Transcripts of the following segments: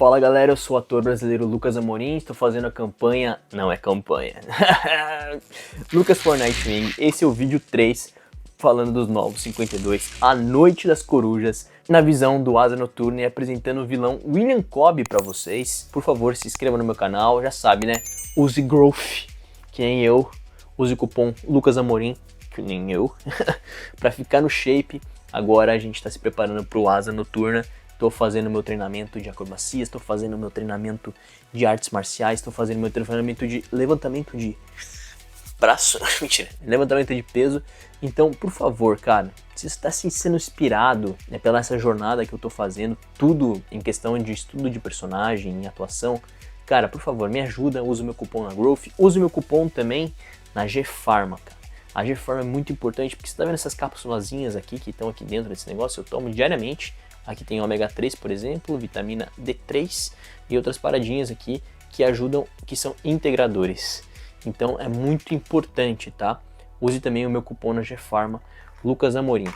Fala galera, eu sou o ator brasileiro Lucas Amorim, estou fazendo a campanha, não é campanha, Lucas for Nightwing. Esse é o vídeo 3, falando dos novos 52, A Noite das Corujas, na visão do Asa Noturna e apresentando o vilão William Cobb pra vocês. Por favor, se inscreva no meu canal, já sabe né, use Growth, que nem eu, use o cupom Lucas Amorim, que nem eu, pra ficar no shape. Agora a gente está se preparando pro Asa Noturna. Estou fazendo meu treinamento de acrobacia, estou fazendo meu treinamento de artes marciais, estou fazendo meu treinamento de levantamento de braço, mentira, levantamento de peso. Então, por favor, cara, se você está sendo inspirado pela essa jornada que eu estou fazendo, tudo em questão de estudo de personagem e atuação, cara, por favor, me ajuda, use o meu cupom na Growth, use o meu cupom também na G-Pharma, cara. A G-Pharma é muito importante porque você está vendo essas cápsulazinhas aqui que estão aqui dentro desse negócio, eu tomo diariamente. Aqui tem ômega 3, por exemplo, vitamina D3 e outras paradinhas aqui que ajudam, que são integradores. Então é muito importante, tá? Use também o meu cupom na G-Pharma, Lucas Amorim.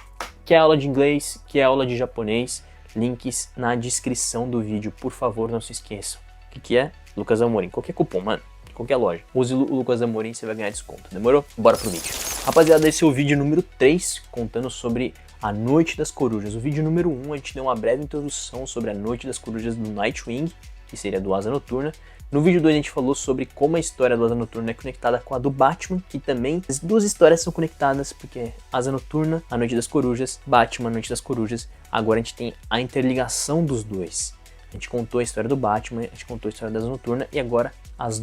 Quer aula de inglês, quer aula de japonês, links na descrição do vídeo, por favor, não se esqueçam. O que é? Lucas Amorim, qualquer cupom, mano, qualquer loja. Use o Lucas Amorim, você vai ganhar desconto, demorou? Bora pro vídeo. Rapaziada, esse é o vídeo número 3, contando sobre A Noite das Corujas. O vídeo número 1, a gente deu uma breve introdução sobre A Noite das Corujas do Nightwing, que seria do Asa Noturna. No vídeo 2 a gente falou sobre como a história do Asa Noturna é conectada com a do Batman, que também as duas histórias são conectadas, porque Asa Noturna, A Noite das Corujas, Batman, A Noite das Corujas. Agora a gente tem a interligação dos dois. A gente contou a história do Batman, a gente contou a história da Asa Noturna, e agora os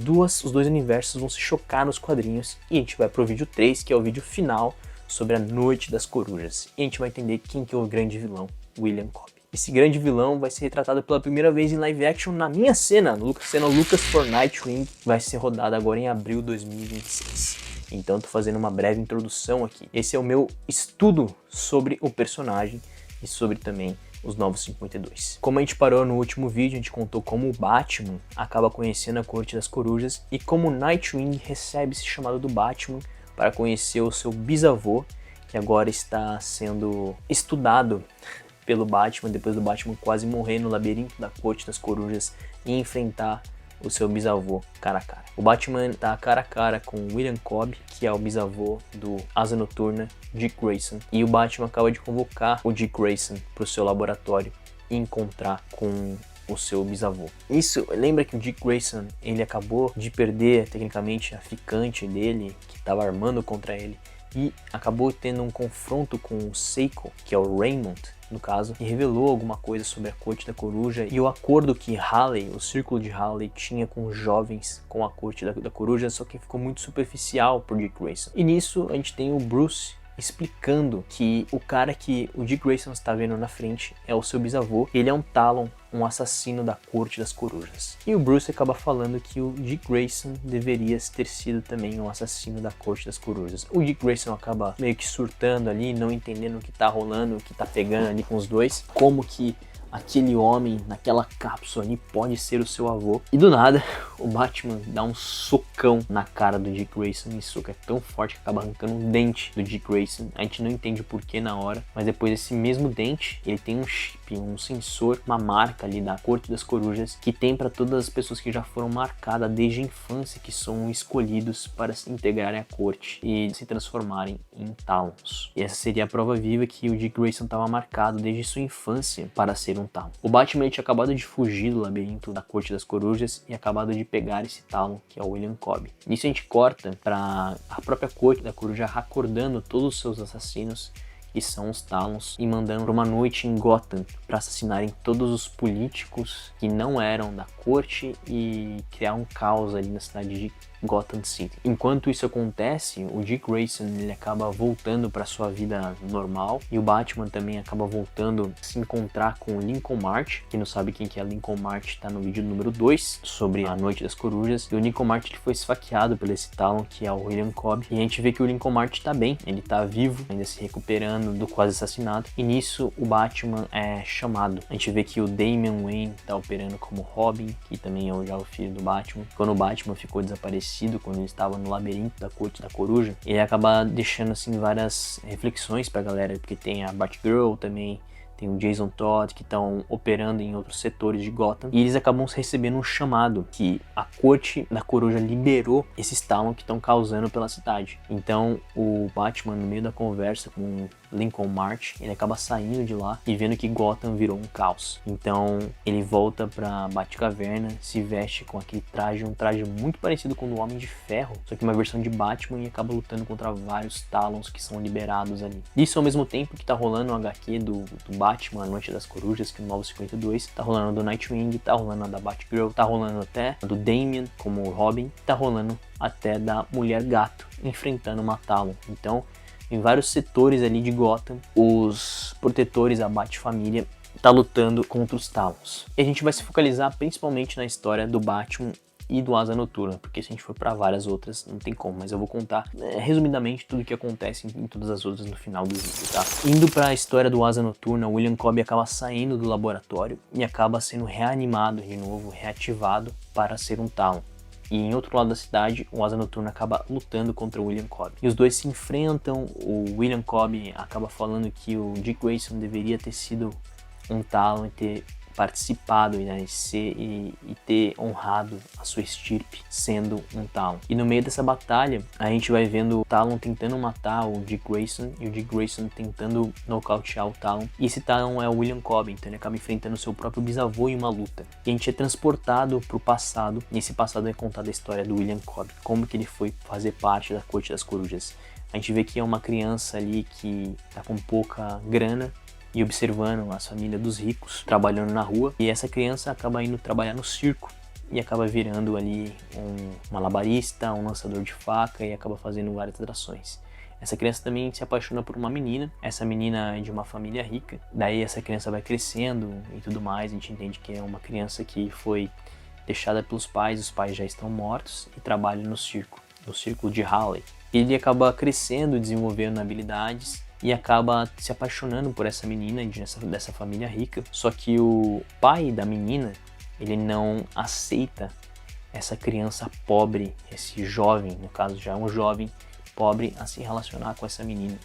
dois universos vão se chocar nos quadrinhos, e a gente vai pro vídeo 3, que é o vídeo final, sobre A Noite das Corujas. E a gente vai entender quem que é o grande vilão, William Cobb. Esse grande vilão vai ser retratado pela primeira vez em live action na minha cena Lucas for Nightwing, vai ser rodada agora em abril de 2026. Então tô fazendo uma breve introdução aqui. Esse é o meu estudo sobre o personagem e sobre também os novos 52. Como a gente parou no último vídeo, a gente contou como o Batman acaba conhecendo a Corte das Corujas e como o Nightwing recebe esse chamado do Batman para conhecer o seu bisavô, que agora está sendo estudado pelo Batman, depois do Batman quase morrer no labirinto da Corte das Corujas e enfrentar o seu bisavô cara a cara. O Batman está cara a cara com William Cobb, que é o bisavô do Asa Noturna, Dick Grayson, e o Batman acaba de convocar o Dick Grayson para o seu laboratório e encontrar com o seu bisavô. Isso, lembra que o Dick Grayson, ele acabou de perder tecnicamente a ficante dele, que estava armando contra ele, e acabou tendo um confronto com o Seiko, que é o Raymond, no caso, e revelou alguma coisa sobre a Corte da Coruja e o acordo que Halley, o Círculo de Halley, tinha com os jovens com a Corte da Coruja, só que ficou muito superficial por Dick Grayson. E nisso a gente tem o Bruce explicando que o cara que o Dick Grayson está vendo na frente é o seu bisavô, ele é um Talon, um assassino da Corte das Corujas. E o Bruce acaba falando que o Dick Grayson deveria ter sido também um assassino da Corte das Corujas. O Dick Grayson acaba meio que surtando ali, não entendendo o que tá rolando, o que tá pegando ali com os dois, como que aquele homem naquela cápsula ali pode ser o seu avô. E do nada, o Batman dá um socão na cara do Dick Grayson. E o soco é tão forte que acaba arrancando um dente do Dick Grayson. A gente não entende o porquê na hora, mas depois esse mesmo dente, ele tem um chip, um sensor, uma marca ali da Corte das Corujas, que tem para todas as pessoas que já foram marcadas desde a infância, que são escolhidos para se integrarem à corte e se transformarem em Talons. E essa seria a prova viva que o Dick Grayson estava marcado desde sua infância para ser um Talon. O Batman tinha acabado de fugir do labirinto da Corte das Corujas e acabado de pegar esse Talon, que é o William Cobb. Nisso a gente corta para a própria Corte da Coruja acordando todos os seus assassinos, que são os Talons, e mandando para uma noite em Gotham para assassinarem todos os políticos que não eram da corte e criar um caos ali na cidade de Gotham City. Enquanto isso acontece, o Dick Grayson ele acaba voltando para sua vida normal e o Batman também acaba voltando a se encontrar com o Lincoln March. Quem não sabe quem que é Lincoln March tá no vídeo número 2 sobre a Noite das Corujas. E o Lincoln March ele foi esfaqueado por esse Talon, que é o William Cobb, e a gente vê que o Lincoln March tá bem, ele tá vivo, ainda se recuperando do quase assassinato. E nisso o Batman é chamado. A gente vê que o Damian Wayne tá operando como Robin, que também é já o filho do Batman. Quando o Batman ficou desaparecido, quando ele estava no labirinto da Corte da Coruja, ele acaba deixando assim várias reflexões pra galera, porque tem a Batgirl também, tem o Jason Todd, que estão operando em outros setores de Gotham, e eles acabam recebendo um chamado que a corte da coruja liberou esses Talon que estão causando pela cidade. Então o Batman, no meio da conversa com Lincoln March, ele acaba saindo de lá e vendo que Gotham virou um caos. Então ele volta pra Batcaverna, se veste com aquele traje, um traje muito parecido com o do Homem de Ferro, só que uma versão de Batman, e acaba lutando contra vários Talons que são liberados ali. Isso ao mesmo tempo que tá rolando o HQ do Batman, A Noite das Corujas, que é o Novo 52, tá rolando do Nightwing, tá rolando a da Batgirl, tá rolando até do Damian como Robin, tá rolando até da Mulher Gato enfrentando uma Talon. Então, em vários setores ali de Gotham, os protetores, a Bat-família, tá lutando contra os Talons. E a gente vai se focalizar principalmente na história do Batman e do Asa Noturna, porque se a gente for para várias outras, não tem como, mas eu vou contar resumidamente tudo o que acontece em todas as outras no final do vídeo, tá? Indo para a história do Asa Noturna, o William Cobb acaba saindo do laboratório e acaba sendo reanimado de novo, reativado para ser um Talon. E em outro lado da cidade, o Asa Noturna acaba lutando contra o William Cobb. E os dois se enfrentam, o William Cobb acaba falando que o Dick Grayson deveria ter sido um Talon e ter participado, né, e ter honrado a sua estirpe sendo um Talon. E no meio dessa batalha, a gente vai vendo o Talon tentando matar o Dick Grayson e o Dick Grayson tentando nocautear o Talon. E esse Talon é o William Cobb, então ele acaba enfrentando o seu próprio bisavô em uma luta. E a gente é transportado pro passado, e nesse passado é contada a história do William Cobb, como que ele foi fazer parte da Corte das Corujas. A gente vê que é uma criança ali que tá com pouca grana, e observando as famílias dos ricos trabalhando na rua, e essa criança acaba indo trabalhar no circo e acaba virando ali um malabarista, um lançador de faca, e acaba fazendo várias atrações. Essa criança também se apaixona por uma menina, essa menina é de uma família rica, daí essa criança vai crescendo e tudo mais, a gente entende que é uma criança que foi deixada pelos pais, os pais já estão mortos e trabalha no circo de Halley. Ele acaba crescendo, desenvolvendo habilidades, e acaba se apaixonando por essa menina dessa família rica. Só que o pai da menina, ele não aceita essa criança pobre, esse jovem, no caso já um jovem pobre, a se relacionar com essa menina.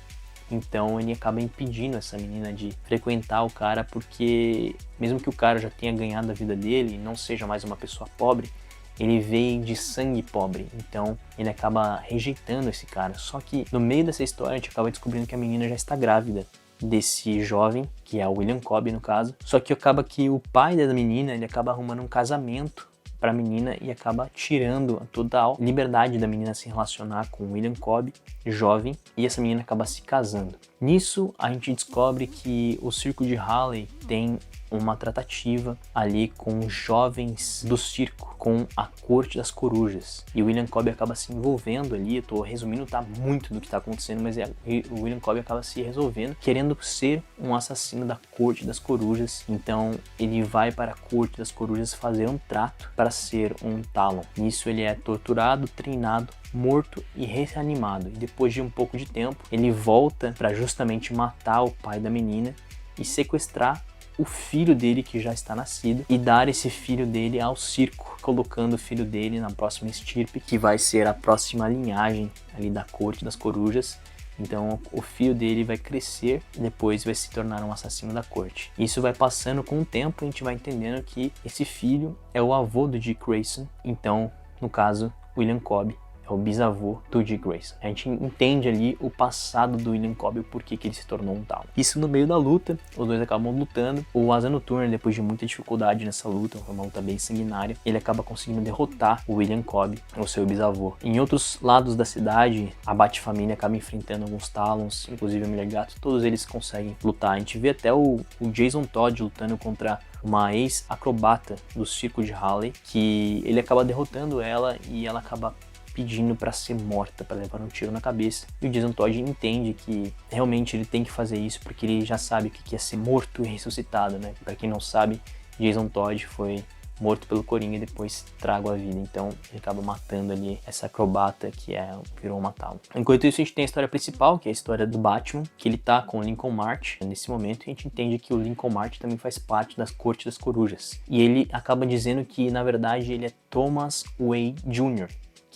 Então ele acaba impedindo essa menina de frequentar o cara, porque mesmo que o cara já tenha ganhado a vida dele e não seja mais uma pessoa pobre, ele veio de sangue pobre, então ele acaba rejeitando esse cara. Só que no meio dessa história a gente acaba descobrindo que a menina já está grávida desse jovem, que é o William Cobb no caso. Só que acaba que o pai da menina, ele acaba arrumando um casamento para a menina e acaba tirando a total liberdade da menina se relacionar com o William Cobb, jovem, e essa menina acaba se casando. Nisso a gente descobre que o circo de Halley tem uma tratativa ali com jovens do circo, com a Corte das Corujas. E o William Cobb acaba se envolvendo ali, eu tô resumindo, tá muito do que tá acontecendo, mas o William Cobb acaba se resolvendo, querendo ser um assassino da Corte das Corujas. Então ele vai para a Corte das Corujas fazer um trato para ser um Talon. Nisso ele é torturado, treinado, morto e reanimado. E depois de um pouco de tempo, ele volta para justamente matar o pai da menina e sequestrar o filho dele que já está nascido e dar esse filho dele ao circo, colocando o filho dele na próxima estirpe, que vai ser a próxima linhagem ali da Corte das Corujas. Então o filho dele vai crescer e depois vai se tornar um assassino da corte. Isso vai passando com o tempo, a gente vai entendendo que esse filho é o avô do Dick Grayson. Então, no caso, William Cobb é o bisavô do Dick Grayson. A gente entende ali o passado do William Cobb, o porquê que ele se tornou um Talon. Isso no meio da luta, os dois acabam lutando. O Asa Noturna, depois de muita dificuldade nessa luta, foi uma luta bem sanguinária, ele acaba conseguindo derrotar o William Cobb, o seu bisavô. Em outros lados da cidade, a Bat-família acaba enfrentando alguns Talons, inclusive a Mulher Gato, todos eles conseguem lutar. A gente vê até o Jason Todd lutando contra uma ex-acrobata do circo de Halley, que ele acaba derrotando ela e ela acaba pedindo para ser morta, para levar um tiro na cabeça. E o Jason Todd entende que realmente ele tem que fazer isso porque ele já sabe o que é ser morto e ressuscitado, né? Para quem não sabe, Jason Todd foi morto pelo Coringa e depois trago à vida. Então ele acaba matando ali essa acrobata que virou uma Talon. Enquanto isso, a gente tem a história principal, que é a história do Batman, que ele tá com o Lincoln March nesse momento, e a gente entende que o Lincoln March também faz parte das Cortes das Corujas. E ele acaba dizendo que, na verdade, ele é Thomas Wayne Jr.,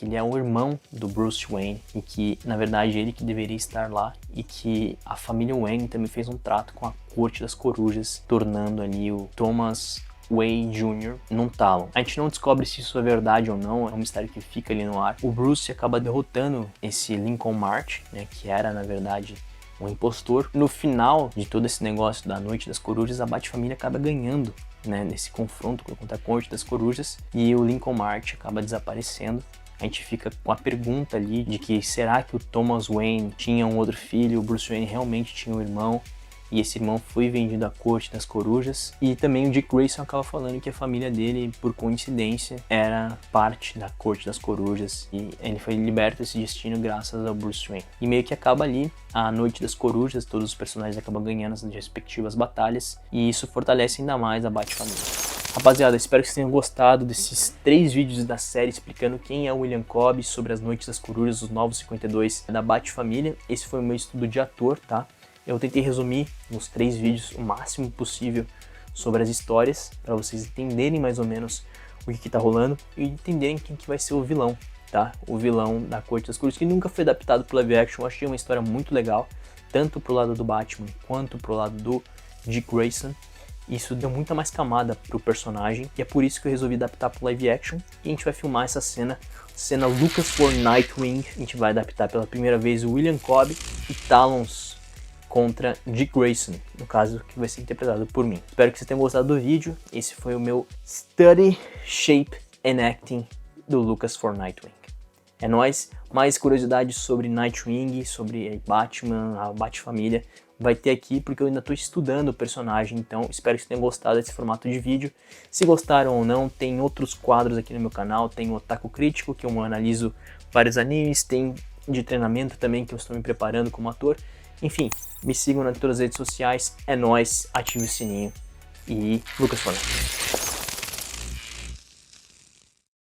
que ele é o irmão do Bruce Wayne e que, na verdade, ele que deveria estar lá e que a família Wayne também fez um trato com a Corte das Corujas, tornando ali o Thomas Wayne Jr. num Talon. A gente não descobre se isso é verdade ou não, é um mistério que fica ali no ar. O Bruce acaba derrotando esse Lincoln March, né, que era, na verdade, um impostor. No final de todo esse negócio da Noite das Corujas, a Bat-Família acaba ganhando, né, nesse confronto contra a Corte das Corujas, e o Lincoln March acaba desaparecendo. A gente fica com a pergunta ali de que será que o Thomas Wayne tinha um outro filho, o Bruce Wayne realmente tinha um irmão, e esse irmão foi vendido à Corte das Corujas. E também o Dick Grayson acaba falando que a família dele, por coincidência, era parte da Corte das Corujas e ele foi liberto desse destino graças ao Bruce Wayne. E meio que acaba ali a Noite das Corujas, todos os personagens acabam ganhando as respectivas batalhas e isso fortalece ainda mais a Bat-Família. Rapaziada, espero que vocês tenham gostado desses 3 vídeos da série explicando quem é o William Cobb, sobre as Noites das Corujas, os Novos 52 da Bat-Família. Esse foi o meu estudo de ator, tá? Eu tentei resumir nos 3 vídeos o máximo possível sobre as histórias, para vocês entenderem mais ou menos o que tá rolando e entenderem quem que vai ser o vilão, tá? O vilão da Corte das Corujas, que nunca foi adaptado pro live action. Eu achei uma história muito legal, tanto pro lado do Batman quanto pro lado do Dick Grayson. Isso deu muita mais camada pro personagem e é por isso que eu resolvi adaptar pro live action. E a gente vai filmar essa cena Lucas for Nightwing. A gente vai adaptar pela primeira vez o William Cobb e Talons contra Dick Grayson, no caso que vai ser interpretado por mim. Espero que vocês tenham gostado do vídeo. Esse foi o meu Study, Shape and Acting do Lucas for Nightwing. É nóis, mais curiosidades sobre Nightwing, sobre Batman, a Bat-Família, vai ter aqui porque eu ainda estou estudando o personagem, então espero que vocês tenham gostado desse formato de vídeo. Se gostaram ou não, tem outros quadros aqui no meu canal, tem o Otaku Crítico, que eu analiso vários animes, tem de treinamento também, que eu estou me preparando como ator. Enfim, me sigam nas todas as redes sociais, é nóis, ative o sininho e Lucas falando.